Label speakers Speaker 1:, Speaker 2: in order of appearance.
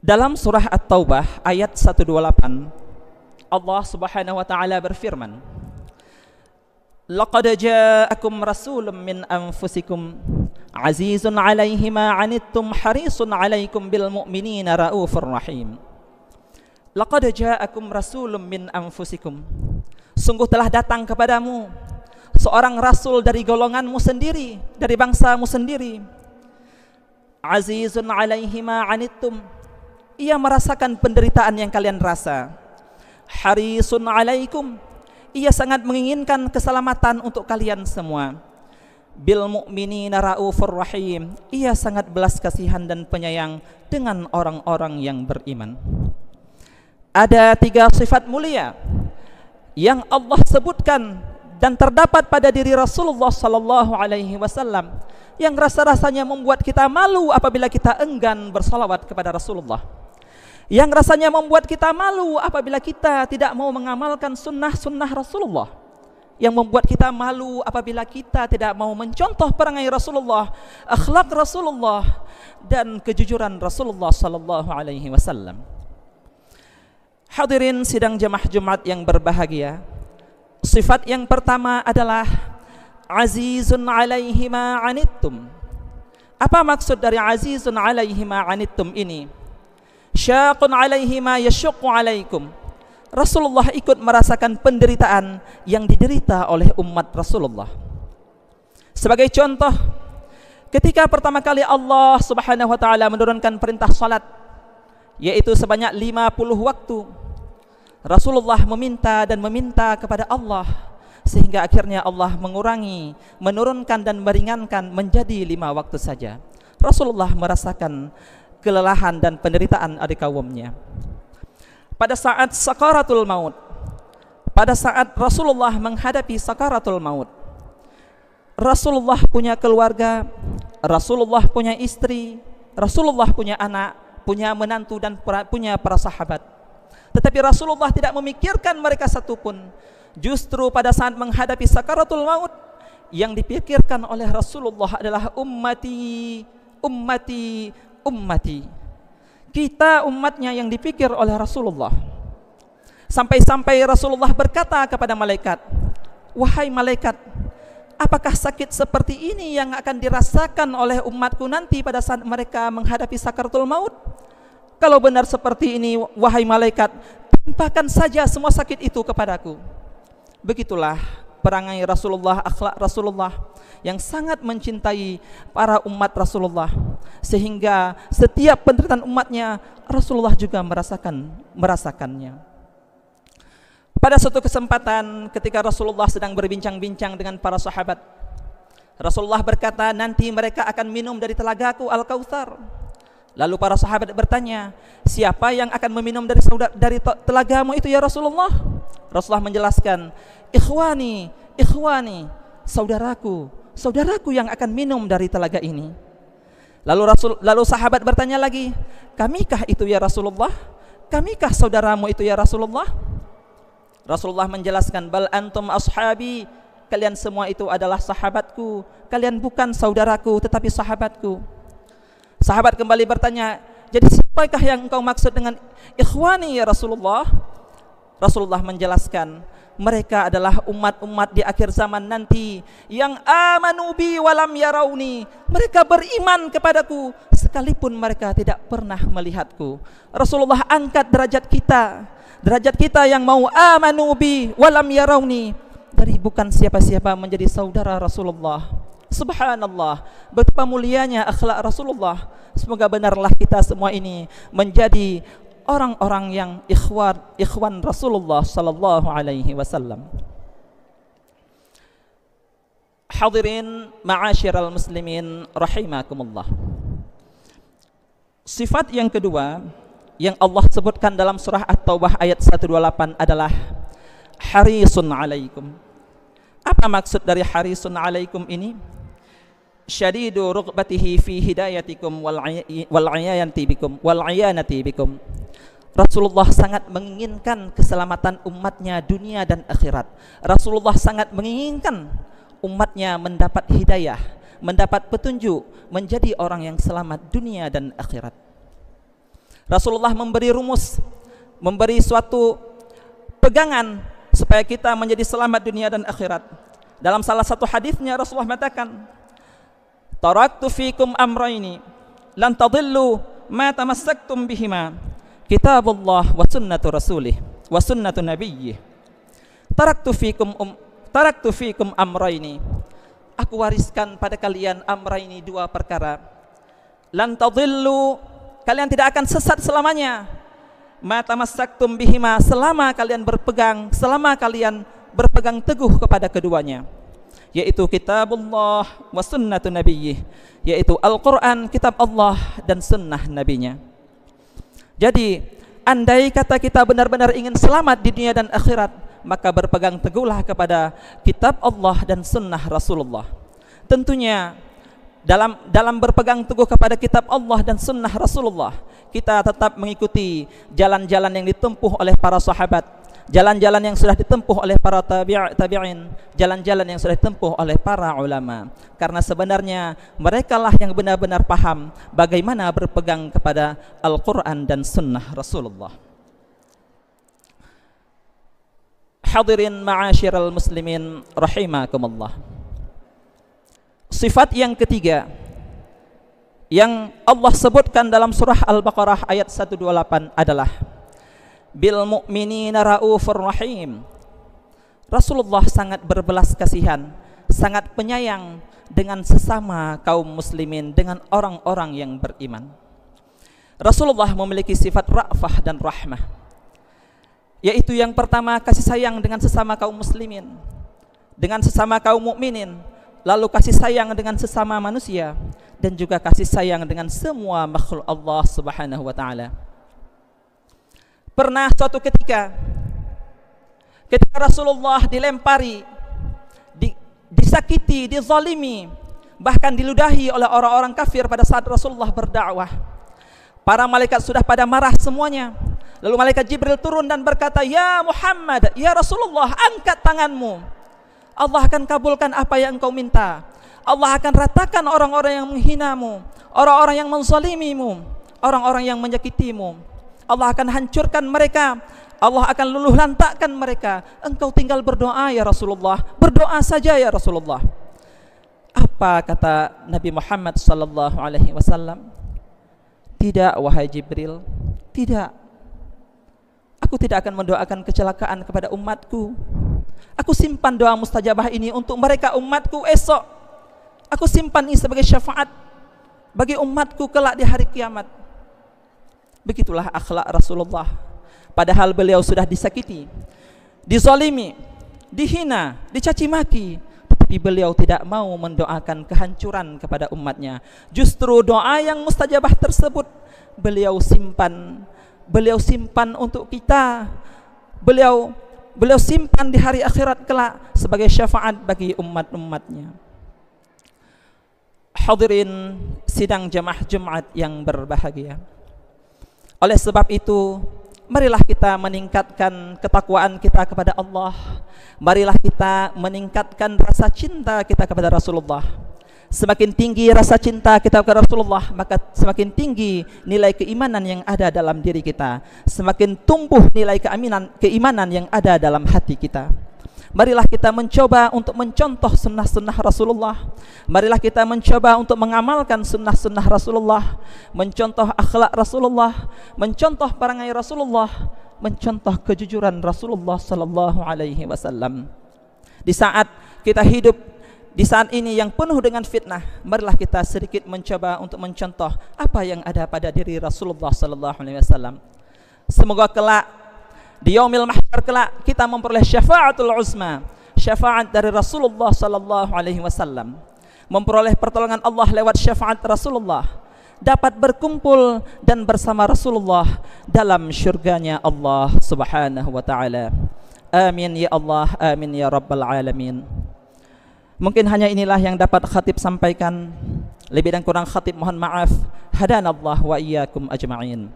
Speaker 1: Dalam surah At-Taubah ayat 128, Allah Subhanahu wa taala berfirman, "Laqad ja'akum rasulun min anfusikum azizun 'alaihi ma 'anittum harisun 'alaikum bil mu'minina raufur rahim." Laqad ja'akum rasulun min anfusikum. Sungguh telah datang kepadamu seorang rasul dari golonganmu sendiri, dari bangsamu sendiri. Azizun 'alaihi ma 'anittum. Ia merasakan penderitaan yang kalian rasa. Harisun 'alaikum. Ia sangat menginginkan keselamatan untuk kalian semua. Bil mu'minina raufur rahim. Ia sangat belas kasihan dan penyayang dengan orang-orang yang beriman. Ada 3 sifat mulia yang Allah sebutkan dan terdapat pada diri Rasulullah sallallahu alaihi wasallam yang rasa-rasanya membuat kita malu apabila kita enggan bersalawat kepada Rasulullah. Yang rasanya membuat kita malu apabila kita tidak mau mengamalkan sunnah-sunnah Rasulullah. Yang membuat kita malu apabila kita tidak mau mencontoh perangai Rasulullah, akhlak Rasulullah, dan kejujuran Rasulullah sallallahu alaihi wasallam. Hadirin sidang jemaah Jumat yang berbahagia, sifat yang pertama adalah azizun 'alaihi ma 'anittum. Apa maksud dari azizun 'alaihi ma 'anittum ini? Syaqun 'alaihi ma yasyuqqu 'alaikum. Rasulullah ikut merasakan penderitaan yang diderita oleh umat Rasulullah. Sebagai contoh, ketika pertama kali Allah Subhanahu wa taala menurunkan perintah salat, yaitu sebanyak 50 waktu, Rasulullah meminta dan meminta kepada Allah, sehingga akhirnya Allah mengurangi, menurunkan dan meringankan menjadi 5 waktu saja. Rasulullah merasakan kelelahan dan penderitaan adik kaumnya. Pada saat sakaratul maut, pada saat Rasulullah menghadapi sakaratul maut, Rasulullah punya keluarga, Rasulullah punya istri, Rasulullah punya anak, punya menantu, dan punya para sahabat. Tetapi Rasulullah tidak memikirkan mereka satupun. Justru pada saat menghadapi sakaratul maut, yang dipikirkan oleh Rasulullah adalah ummati, ummati, ummati. Kita umatnya yang dipikir oleh Rasulullah. Sampai-sampai Rasulullah berkata kepada malaikat, "Wahai malaikat, apakah sakit seperti ini yang akan dirasakan oleh umatku nanti pada saat mereka menghadapi sakaratul maut? Kalau benar seperti ini, wahai malaikat, timpakan saja semua sakit itu kepadaku." Begitulah perangai Rasulullah, akhlak Rasulullah yang sangat mencintai para umat Rasulullah, sehingga setiap penderitaan umatnya Rasulullah juga merasakannya. Pada suatu kesempatan ketika Rasulullah sedang berbincang-bincang dengan para sahabat, Rasulullah berkata, "Nanti mereka akan minum dari telagaku Al-Kautsar." Lalu para sahabat bertanya, "Siapa yang akan meminum dari telagamu itu ya Rasulullah?" Rasulullah menjelaskan, "Ikhwani, ikhwani, saudaraku, saudaraku yang akan minum dari telaga ini." Lalu sahabat bertanya lagi, "Kamikah itu ya Rasulullah? Kamikah saudaramu itu ya Rasulullah?" Rasulullah menjelaskan, "Bal antum ashabi, kalian semua itu adalah sahabatku. Kalian bukan saudaraku tetapi sahabatku." Sahabat kembali bertanya, "Jadi siapakah yang engkau maksud dengan ikhwani ya Rasulullah?" Rasulullah menjelaskan, mereka adalah umat-umat di akhir zaman nanti yang amanu bi walam yarauni. Mereka beriman kepadaku sekalipun mereka tidak pernah melihatku. Rasulullah angkat derajat kita yang mau amanu bi walam yarauni, dari bukan siapa-siapa menjadi saudara Rasulullah. Subhanallah, betapa mulianya akhlak Rasulullah. Semoga benarlah kita semua ini menjadi orang-orang yang ikhwan Rasulullah sallallahu alaihi wasallam. Hadirin ma'asyiral muslimin rahimakumullah. Sifat yang kedua yang Allah sebutkan dalam surah At-Taubah ayat 128 adalah harisun alaikum. Apa maksud dari harisun alaikum ini? Syadidu rughbatihi fi hidayatikum wal iyanati bikum. Rasulullah sangat menginginkan keselamatan umatnya dunia dan akhirat. Rasulullah sangat menginginkan umatnya mendapat hidayah, mendapat petunjuk, menjadi orang yang selamat dunia dan akhirat. Rasulullah memberi rumus, memberi suatu pegangan supaya kita menjadi selamat dunia dan akhirat. Dalam salah satu hadisnya Rasulullah mengatakan, "Taraktu fikum amrayni lan tadillu ma tamassaktum bihima, kitabullah wa sunnatu rasulih wa sunnatu nabiyyih." Taraktu fikum amrayni. Aku wariskan pada kalian amrayni, dua perkara. Lan tadillu, kalian tidak akan sesat selamanya. Ma tamassaktum bihima, selama kalian berpegang teguh kepada keduanya, yaitu kitabullah wa sunnatu nabiyyih, yaitu Al-Quran, kitab Allah, dan sunnah nabinya. Jadi andai kata kita benar-benar ingin selamat di dunia dan akhirat, maka berpegang teguhlah kepada kitab Allah dan sunnah Rasulullah. Tentunya dalam berpegang teguh kepada kitab Allah dan sunnah Rasulullah, kita tetap mengikuti jalan-jalan yang ditempuh oleh para sahabat, jalan-jalan yang sudah ditempuh oleh para tabi'in, jalan-jalan yang sudah ditempuh oleh para ulama. Karena sebenarnya merekalah yang benar-benar paham bagaimana berpegang kepada Al-Quran dan sunnah Rasulullah. Hadirin ma'asyiral muslimin rahimakumullah. Sifat yang ketiga yang Allah sebutkan dalam surah Al-Baqarah ayat 128 adalah bil mu'minina raufur rahim. Rasulullah sangat berbelas kasihan, sangat penyayang dengan sesama kaum muslimin, dengan orang-orang yang beriman. Rasulullah memiliki sifat ra'fah dan rahmah, yaitu yang pertama kasih sayang dengan sesama kaum muslimin, dengan sesama kaum mukminin, lalu kasih sayang dengan sesama manusia, dan juga kasih sayang dengan semua makhluk Allah Subhanahu wa taala. Pernah suatu ketika Rasulullah dilempari, disakiti, dizalimi, bahkan diludahi oleh orang-orang kafir pada saat Rasulullah berdakwah. Para malaikat sudah pada marah semuanya. Lalu malaikat Jibril turun dan berkata, "Ya Muhammad, ya Rasulullah, angkat tanganmu. Allah akan kabulkan apa yang engkau minta. Allah akan ratakan orang-orang yang menghinamu, orang-orang yang menzalimimu, orang-orang yang menyakitimu. Allah akan hancurkan mereka. Allah akan luluh lantakkan mereka. Engkau tinggal berdoa ya Rasulullah. Berdoa saja ya Rasulullah." Apa kata Nabi Muhammad sallallahu alaihi wasallam? "Tidak wahai Jibril, tidak. Aku tidak akan mendoakan kecelakaan kepada umatku. Aku simpan doa mustajabah ini untuk mereka umatku esok. Aku simpan ini sebagai syafaat bagi umatku kelak di hari kiamat." Begitulah akhlak Rasulullah. Padahal beliau sudah disakiti, dizalimi, dihina, dicaci maki, tetapi beliau tidak mau mendoakan kehancuran kepada umatnya. Justru doa yang mustajabah tersebut beliau simpan untuk kita. Beliau simpan di hari akhirat kelak sebagai syafaat bagi umat-umatnya. Hadirin sidang jamaah Jumat yang berbahagia. Oleh sebab itu, marilah kita meningkatkan ketakwaan kita kepada Allah. Marilah kita meningkatkan rasa cinta kita kepada Rasulullah. Semakin tinggi rasa cinta kita kepada Rasulullah, maka semakin tinggi nilai keimanan yang ada dalam diri kita. Semakin tumbuh nilai keimanan yang ada dalam hati kita. Marilah kita mencoba untuk mencontoh sunnah-sunnah Rasulullah. Marilah kita mencoba untuk mengamalkan sunnah-sunnah Rasulullah, mencontoh akhlak Rasulullah, mencontoh perangai Rasulullah, mencontoh kejujuran Rasulullah sallallahu alaihi wasallam. Di saat kita hidup di saat ini yang penuh dengan fitnah, marilah kita sedikit mencoba untuk mencontoh apa yang ada pada diri Rasulullah sallallahu alaihi wasallam. Semoga kelak di yaumil mahsyar kelak kita memperoleh syafaatul uzma, syafaat dari Rasulullah sallallahu alaihi wasallam, memperoleh pertolongan Allah lewat syafaat Rasulullah, dapat berkumpul dan bersama Rasulullah dalam syurganya Allah Subhanahu wa taala. Amin ya Allah, amin ya rabbal alamin. Mungkin hanya inilah yang dapat khatib sampaikan. Lebih dan kurang khatib mohon maaf. Hadanallah wa iyyakum ajma'in.